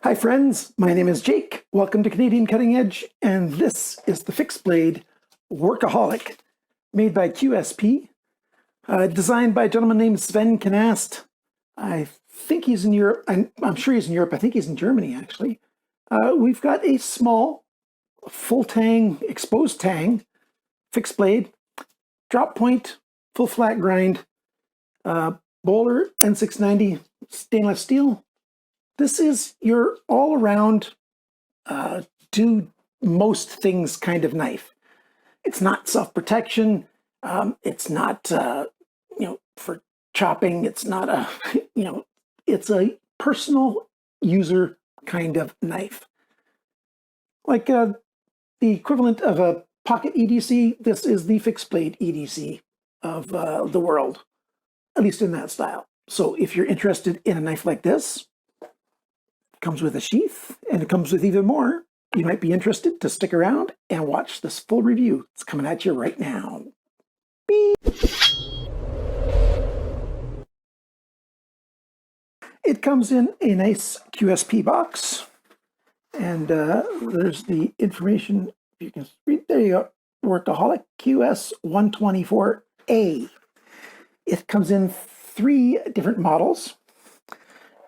Hi friends, my name is Jake. Welcome to Canadian Cutting Edge, and this is the fixed blade Workaholic, made by QSP, designed by a gentleman named Sven Knast. I think he's in Europe. I'm sure he's in Europe. I think he's in Germany, actually. We've got a small, full tang, exposed tang, fixed blade, drop point, full flat grind, Bowler N690 stainless steel. This is your all-around, do most things kind of knife. It's not self-protection. It's not, for chopping. It's not a, it's a personal user kind of knife. Like the equivalent of a pocket EDC, this is the fixed blade EDC of the world, at least in that style. So if you're interested in a knife like this, comes with a sheath, and it comes with even more. You might be interested to stick around and watch this full review. It's coming at you right now. Beep. It comes in a nice QSP box, and there's the information. You can read, there you go, Workaholic QS124-A. It comes in 3 different models,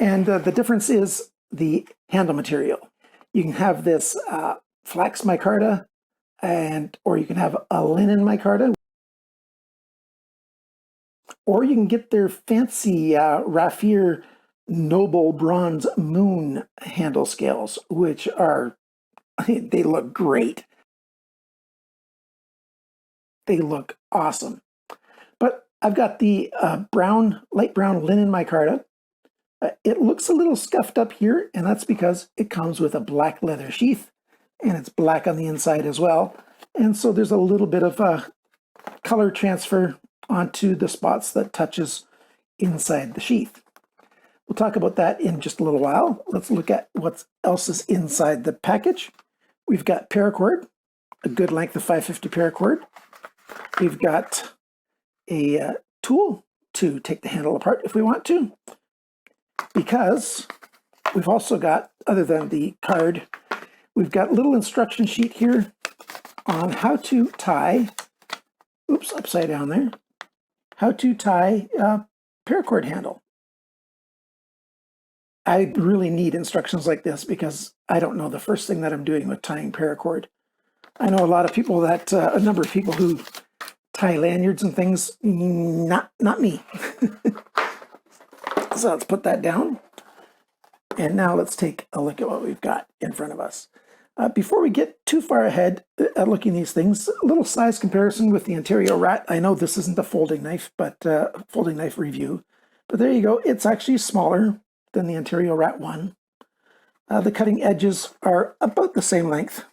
and the difference is the handle material. You can have this flax micarta, or you can have a linen micarta, or you can get their fancy raffir noble bronze moon handle scales, which are, they look great. They look awesome. But I've got the light brown linen micarta. It looks a little scuffed up here, and that's because it comes with a black leather sheath, and it's black on the inside as well. And so there's a little bit of a color transfer onto the spots that touches inside the sheath. We'll talk about that in just a little while. Let's look at what else is inside the package. We've got paracord, a good length of 550 paracord. We've got a tool to take the handle apart if we want to, because we've also got, other than the card, we've got a little instruction sheet here on how to tie, oops, upside down there, how to tie a paracord handle. I really need instructions like this because I don't know the first thing that I'm doing with tying paracord. I know a lot of people that, a number of people who tie lanyards and things, not me. So let's put that down. And now let's take a look at what we've got in front of us. Before we get too far ahead at looking at these things, a little size comparison with the Ontario Rat. I know this isn't a folding knife, but folding knife review. But there you go. It's actually smaller than the Ontario Rat 1. The cutting edges are about the same length.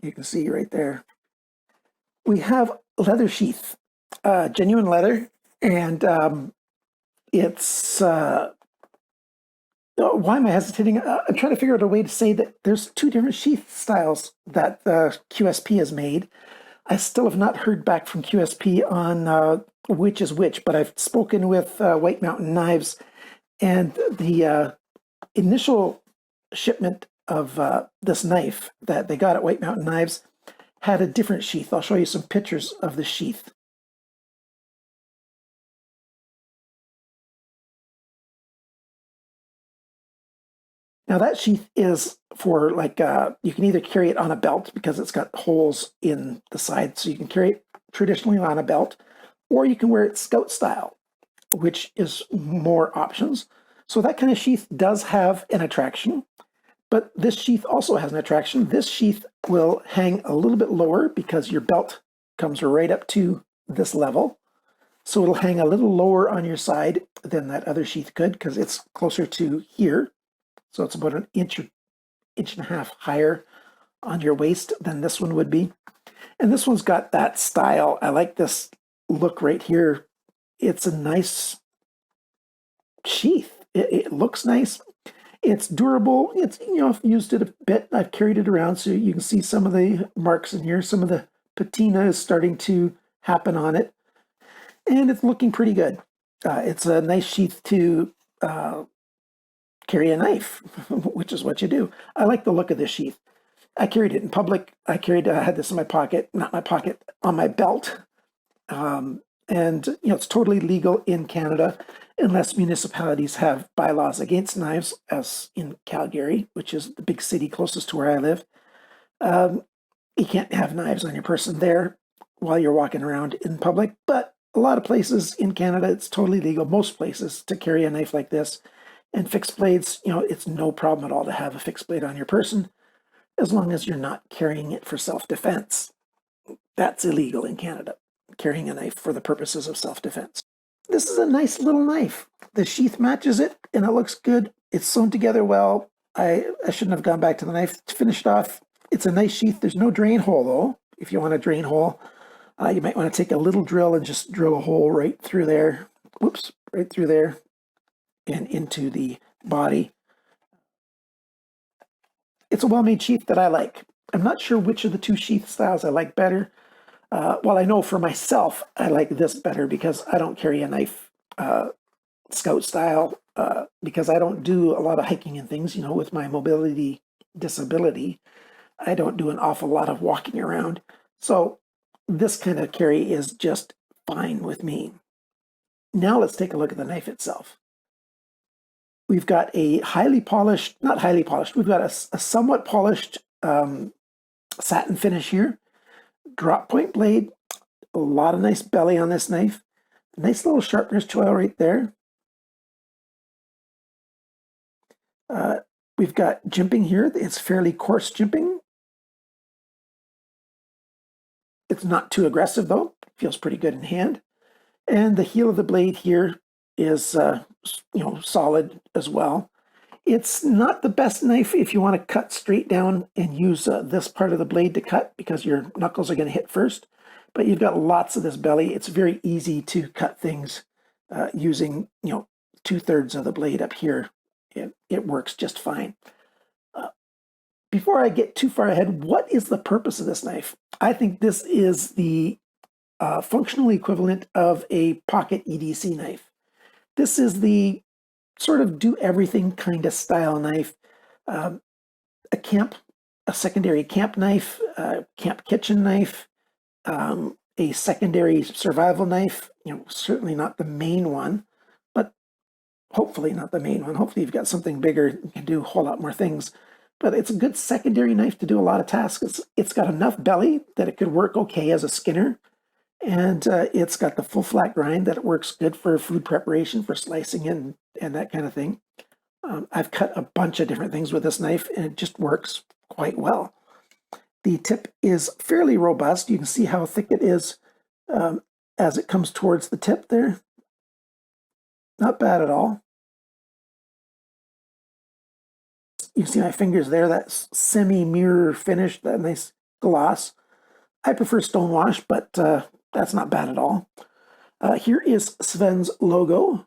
You can see right there. We have leather sheath, genuine leather, and it's, why am I hesitating? I'm trying to figure out a way to say that there's 2 different sheath styles that QSP has made. I still have not heard back from QSP on which is which, but I've spoken with White Mountain Knives, and the initial shipment of this knife that they got at White Mountain Knives had a different sheath. I'll show you some pictures of the sheath. Now that sheath is for like, you can either carry it on a belt because it's got holes in the side, so you can carry it traditionally on a belt, or you can wear it scout style, which is more options. So that kind of sheath does have an attraction, but this sheath also has an attraction. This sheath will hang a little bit lower because your belt comes right up to this level. So it'll hang a little lower on your side than that other sheath could because it's closer to here. So it's about an inch and a half higher on your waist than this one would be. And this one's got that style. I like this look right here. It's a nice sheath. It looks nice. It's durable. It's, I've used it a bit. I've carried it around so you can see some of the marks in here. Some of the patina is starting to happen on it. And it's looking pretty good. It's a nice sheath to carry a knife, which is what you do. I like the look of this sheath. I carried it in public. I had this in my pocket, not my pocket, on my belt. And it's totally legal in Canada unless municipalities have bylaws against knives, as in Calgary, which is the big city closest to where I live. You can't have knives on your person there while you're walking around in public, but a lot of places in Canada, it's totally legal, most places, to carry a knife like this. And fixed blades, it's no problem at all to have a fixed blade on your person, as long as you're not carrying it for self-defense. That's illegal in Canada, carrying a knife for the purposes of self-defense. This is a nice little knife. The sheath matches it, and it looks good. It's sewn together well. I shouldn't have gone back to the knife to finish it off. It's a nice sheath. There's no drain hole, though. If you want a drain hole, you might want to take a little drill and just drill a hole right through there. Whoops, right through there and into the body. It's a well-made sheath that I like. I'm not sure which of the two sheath styles I like better. Well, I know for myself, I like this better because I don't carry a knife scout style because I don't do a lot of hiking and things, with my mobility disability. I don't do an awful lot of walking around. So this kind of carry is just fine with me. Now let's take a look at the knife itself. We've got a highly polished, not highly polished, we've got a somewhat polished satin finish here. Drop point blade, a lot of nice belly on this knife. Nice little sharpener's choil right there. We've got jimping here. It's fairly coarse jimping. It's not too aggressive though. Feels pretty good in hand. And the heel of the blade here is, solid as well. It's not the best knife if you want to cut straight down and use this part of the blade to cut because your knuckles are going to hit first. But you've got lots of this belly. It's very easy to cut things using, 2/3 of the blade up here. It works just fine. Before I get too far ahead, what is the purpose of this knife? I think this is the functional equivalent of a pocket EDC knife. This is the sort of do everything kind of style knife. A secondary camp knife, camp kitchen knife, a secondary survival knife, certainly not the main one, but hopefully not the main one. Hopefully you've got something bigger, you can do a whole lot more things. But it's a good secondary knife to do a lot of tasks. It's got enough belly that it could work okay as a skinner. And it's got the full flat grind that it works good for food preparation, for slicing and that kind of thing. I've cut a bunch of different things with this knife and it just works quite well. The tip is fairly robust. You can see how thick it is as it comes towards the tip there. Not bad at all. You can see my fingers there, that semi-mirror finish, that nice gloss. I prefer stonewash, but that's not bad at all. Here is Sven's logo.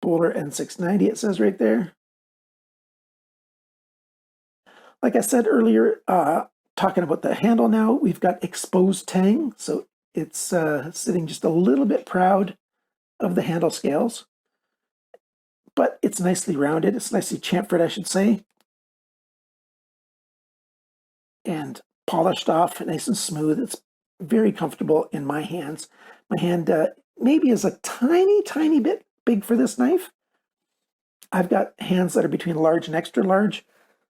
Boulder N690, it says right there. Like I said earlier, talking about the handle now, we've got exposed tang, so it's sitting just a little bit proud of the handle scales. But it's nicely rounded. It's nicely chamfered, I should say. And polished off, nice and smooth. It's very comfortable in my hands. My hand maybe is a tiny, tiny bit big for this knife. I've got hands that are between large and extra large.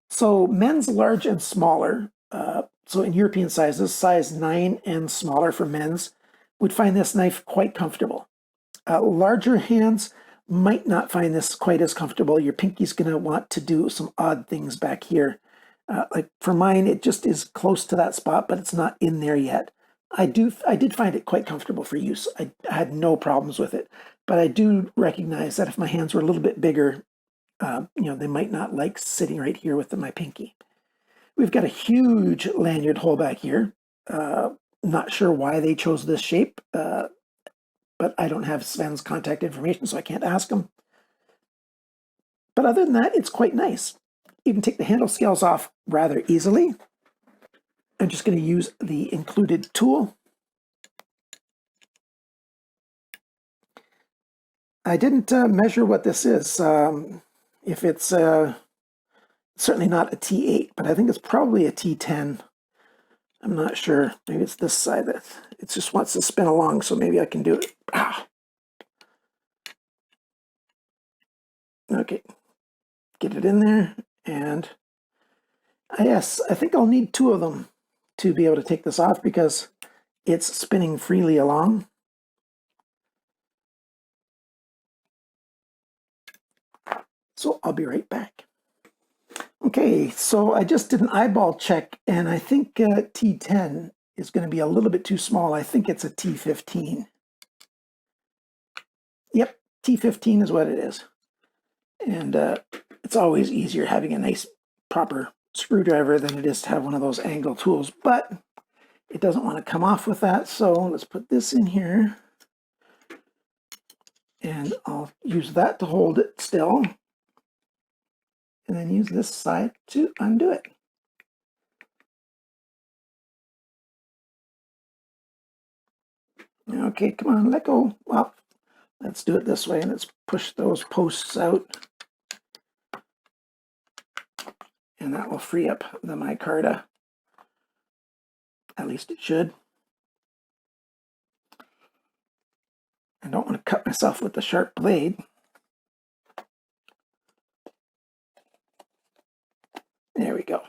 So men's large and smaller, so in European sizes, size 9 and smaller for men's, would find this knife quite comfortable. Larger hands might not find this quite as comfortable. Your pinky's going to want to do some odd things back here. Like for mine, it just is close to that spot, but it's not in there yet. I did find it quite comfortable for use. I had no problems with it, but I do recognize that if my hands were a little bit bigger, they might not like sitting right here with my pinky. We've got a huge lanyard hole back here. Not sure why they chose this shape, but I don't have Sven's contact information, so I can't ask him. But other than that, it's quite nice. You can take the handle scales off rather easily. I'm just going to use the included tool. I didn't measure what this is. If it's certainly not a T8, but I think it's probably a T10. I'm not sure. Maybe it's this side that it just wants to spin along, so maybe I can do it. Okay, get it in there, and yes, I think I'll need 2 of them to be able to take this off because it's spinning freely along. So I'll be right back. Okay, so I just did an eyeball check, and I think T10 is going to be a little bit too small. I think it's a T15. Yep, T15 is what it is. And it's always easier having a nice, proper screwdriver than it is to have one of those angle tools, but it doesn't want to come off with that, so let's put this in here, and I'll use that to hold it still, and then use this side to undo it. Okay, come on, let go. Well, let's do it this way, and let's push those posts out. And that will free up the micarta. At least it should. I don't want to cut myself with the sharp blade. There we go.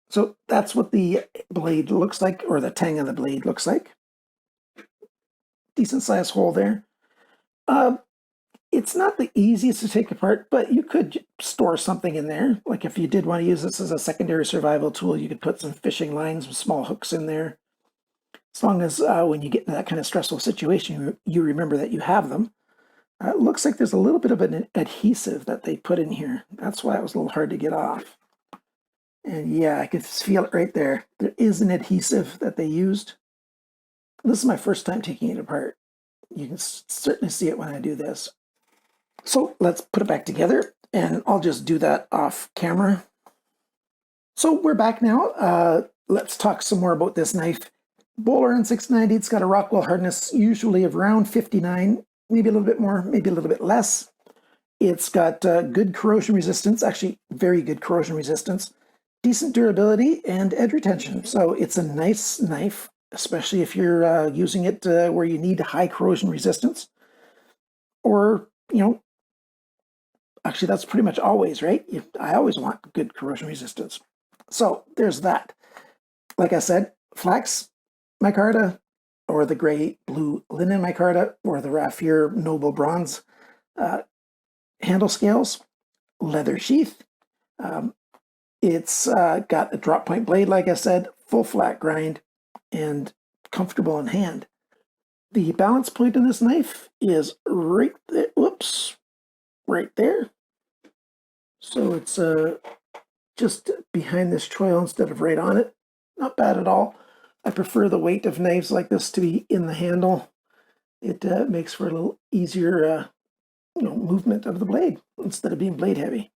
So that's what the blade looks like, or the tang of the blade looks like. Decent sized hole there. It's not the easiest to take apart, but you could store something in there. Like if you did want to use this as a secondary survival tool, you could put some fishing lines with small hooks in there. As long as when you get into that kind of stressful situation, you remember that you have them. It looks like there's a little bit of an adhesive that they put in here. That's why it was a little hard to get off. And yeah, I could feel it right there. There is an adhesive that they used. This is my first time taking it apart. You can certainly see it when I do this. So let's put it back together, and I'll just do that off camera. So we're back now. Let's talk some more about this knife. Bowler 690, it's got a Rockwell hardness usually of around 59, maybe a little bit more, maybe a little bit less. It's got good corrosion resistance, actually very good corrosion resistance, decent durability, and edge retention. So it's a nice knife, especially if you're using it where you need high corrosion resistance. Or, you know, actually that's pretty much always, right? I always want good corrosion resistance. So there's that. Like I said, flax micarta, or the gray blue linen micarta, or the raffir noble bronze handle scales, leather sheath. It's got a drop point blade, like I said, full flat grind, and comfortable in hand. The balance point in this knife is right there. Whoops, right there. So it's just behind this choil instead of right on it. Not bad at all. I prefer the weight of knives like this to be in the handle. It makes for a little easier movement of the blade instead of being blade heavy.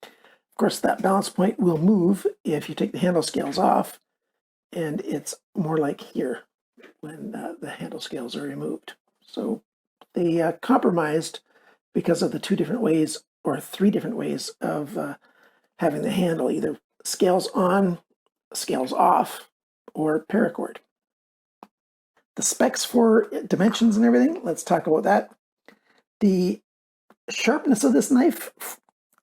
Of course, that balance point will move if you take the handle scales off, and it's more like here when the handle scales are removed. So they compromised because of the 2 different ways or 3 different ways of having the handle, either scales on, scales off, or paracord. The specs for dimensions and everything, let's talk about that. The sharpness of this knife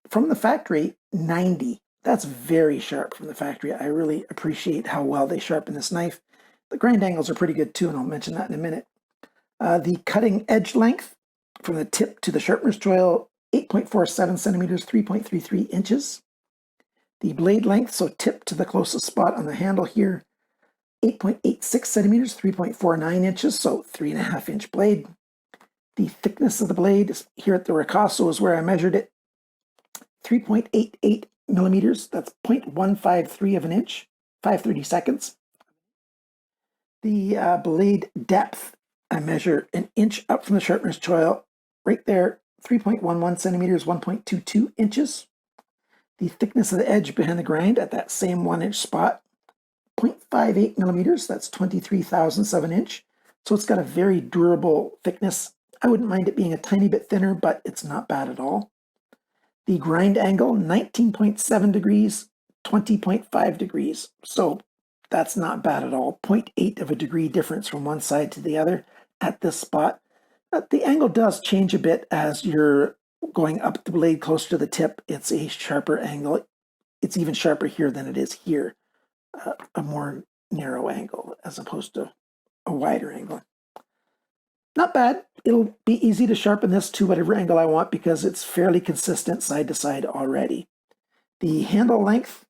from the factory, 90. That's very sharp from the factory. I really appreciate how well they sharpen this knife. The grind angles are pretty good too, and I'll mention that in a minute. The cutting edge length from the tip to the sharpener's choil, 8.47 centimeters, 3.33 inches. The blade length, so tip to the closest spot on the handle here, 8.86 centimeters, 3.49 inches, so 3.5 inch blade. The thickness of the blade is here at the ricasso is where I measured it, 3.88 millimeters, that's 0.153 of an inch, 5/32. The blade depth, I measure an inch up from the sharpener's choil, right there, 3.11 centimeters, 1.22 inches. The thickness of the edge behind the grind at that same 1 inch spot, 0.58 millimeters, that's 23 thousandths of an inch. So it's got a very durable thickness. I wouldn't mind it being a tiny bit thinner, but it's not bad at all. The grind angle, 19.7 degrees, 20.5 degrees. So that's not bad at all. 0.8 of a degree difference from one side to the other at this spot. The angle does change a bit as you're going up the blade closer to the tip. It's a sharper angle. It's even sharper here than it is here. A more narrow angle as opposed to a wider angle. Not bad. It'll be easy to sharpen this to whatever angle I want because it's fairly consistent side to side already. The handle length,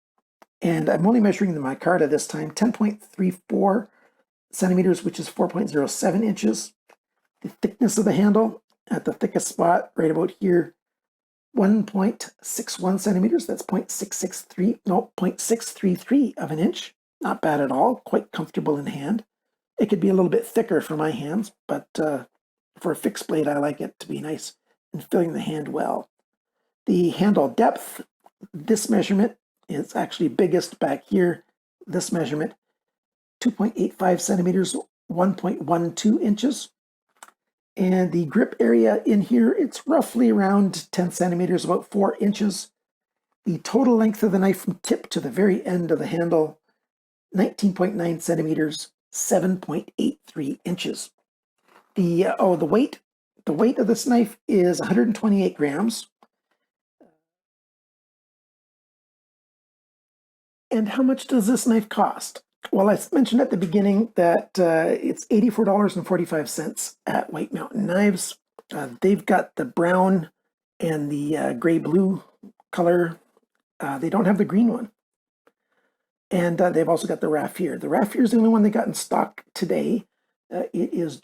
and I'm only measuring the micarta this time, 10.34 centimeters, which is 4.07 inches. The thickness of the handle at the thickest spot right about here, 1.61 centimeters. That's 0.633 of an inch. Not bad at all. Quite comfortable in hand. It could be a little bit thicker for my hands, but for a fixed blade, I like it to be nice and filling the hand well. The handle depth, this measurement is actually biggest back here. This measurement, 2.85 centimeters, 1.12 inches. And the grip area in here, it's roughly around 10 centimeters, about 4 inches. The total length of the knife from tip to the very end of the handle, 19.9 centimeters, 7.83 inches. The weight of this knife is 128 grams. And how much does this knife cost? Well, I mentioned at the beginning that it's $84.45 at White Mountain Knives. They've got the brown and the gray-blue color. They don't have the green one. And they've also got the raffir. The raffir is the only one they got in stock today. It is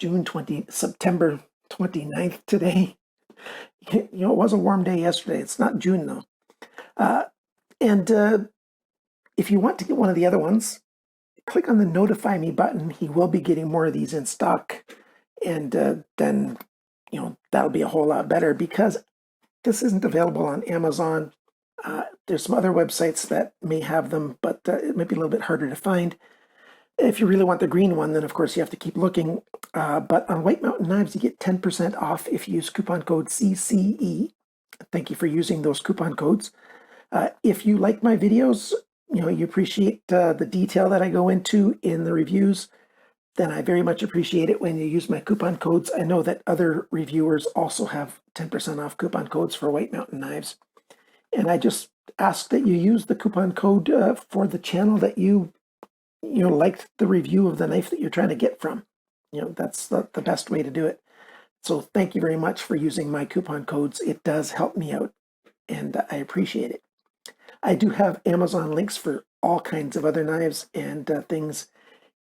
September 29th today. You know, it was a warm day yesterday. It's not June, though. If you want to get one of the other ones, click on the Notify Me button. He will be getting more of these in stock. And then, you know, that'll be a whole lot better because this isn't available on Amazon. There's some other websites that may have them, but it might be a little bit harder to find. If you really want the green one, then of course you have to keep looking. But on White Mountain Knives, you get 10% off if you use coupon code CCE. Thank you for using those coupon codes. If you like my videos, you know, you appreciate the detail that I go into in the reviews, then I very much appreciate it when you use my coupon codes. I know that other reviewers also have 10% off coupon codes for White Mountain Knives. And I just ask that you use the coupon code for the channel that you liked the review of the knife that you're trying to get from. You know, that's the best way to do it. So thank you very much for using my coupon codes. It does help me out, and I appreciate it. I do have Amazon links for all kinds of other knives and things.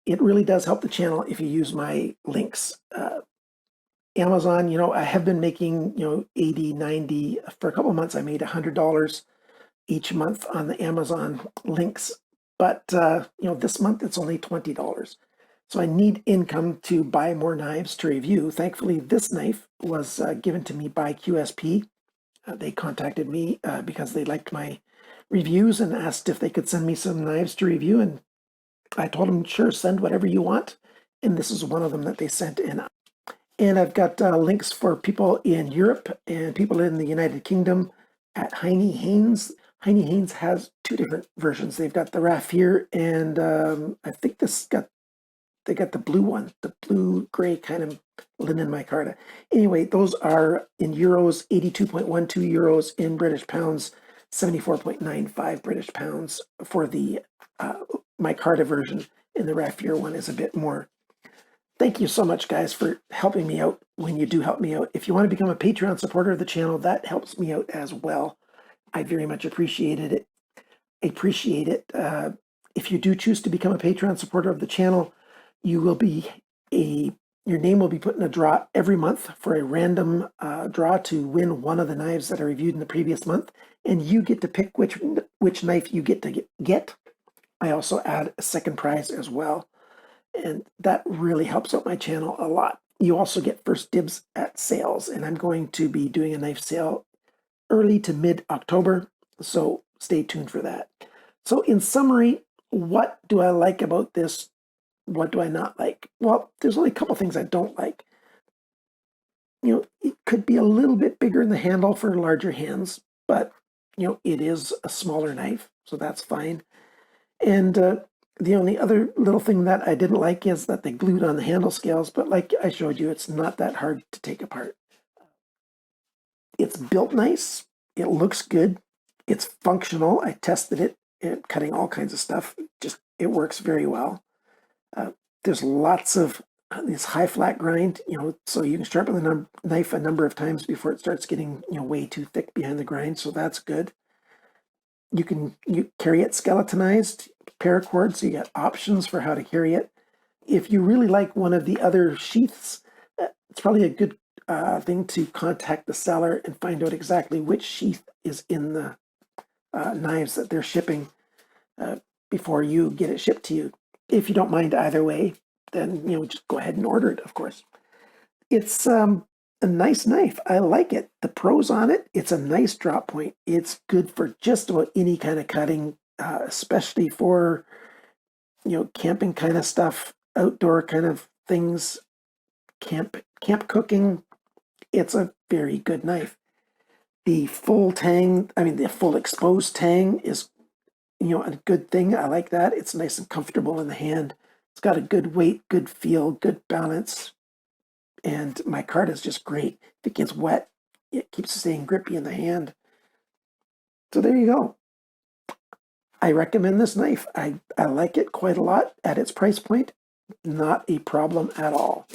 It really does help the channel if you use my links. Amazon, you know, I have been making, you know, 80, 90, for a couple of months I made $100 each month on the Amazon links. But, you know, this month it's only $20. So I need income to buy more knives to review. Thankfully, this knife was given to me by QSP. They contacted me because they liked my reviews and asked if they could send me some knives to review. And I told them, sure, send whatever you want. And this is one of them that they sent in. And I've got links for people in Europe and people in the United Kingdom at Heine Haynes. Heine Haynes has two different versions. They've got the raffir and I think they got the blue one, the blue-gray kind of linen micarta. Anyway, those are in euros, 82.12 euros, in British pounds, 74.95 British pounds for the micarta version, and the raffir one is a bit more. Thank you so much, guys, for helping me out when you do help me out. If you want to become a Patreon supporter of the channel, that helps me out as well. I very much appreciate it. If you do choose to become a Patreon supporter of the channel, you will be your name will be put in a draw every month for a random draw to win one of the knives that I reviewed in the previous month, and you get to pick which knife you get to get. I also add a second prize as well, and that really helps out my channel a lot. You also get first dibs at sales, and I'm going to be doing a knife sale early to mid-October, so stay tuned for that. So in summary, what do I like about this? What do I not like? Well, there's only a couple things I don't like. It could be a little bit bigger in the handle for larger hands, but, it is a smaller knife, so that's fine. And the only other little thing that I didn't like is that they glued on the handle scales, but like I showed you, it's not that hard to take apart. It's built nice. It looks good. It's functional. I tested it, cutting all kinds of stuff. It works very well. There's lots of this high flat grind, so you can sharpen the knife a number of times before it starts getting, way too thick behind the grind. So that's good. You carry it skeletonized, paracord, so you get options for how to carry it. If you really like one of the other sheaths, it's probably a good thing to contact the seller and find out exactly which sheath is in the knives that they're shipping before you get it shipped to you. If you don't mind either way, then just go ahead and order it, of course. It's a nice knife. I like it. The pros on it, it's a nice drop point. It's good for just about any kind of cutting, especially for camping kind of stuff, outdoor kind of things, camp cooking. It's a very good knife. The full exposed tang is a good thing. I like that. It's nice and comfortable in the hand. It's got a good weight, good feel, good balance. And micarta is just great. If it gets wet, it keeps it staying grippy in the hand. So there you go. I recommend this knife. I like it quite a lot at its price point. Not a problem at all.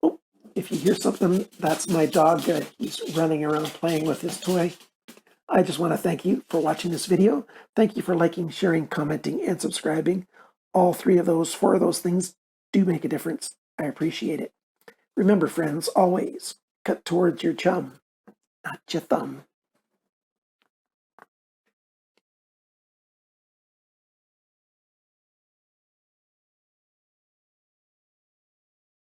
Oh, if you hear something, that's my dog. He's running around playing with his toy. I just want to thank you for watching this video. Thank you for liking, sharing, commenting, and subscribing. All four of those things do make a difference. I appreciate it. Remember, friends, always cut towards your chum, not your thumb.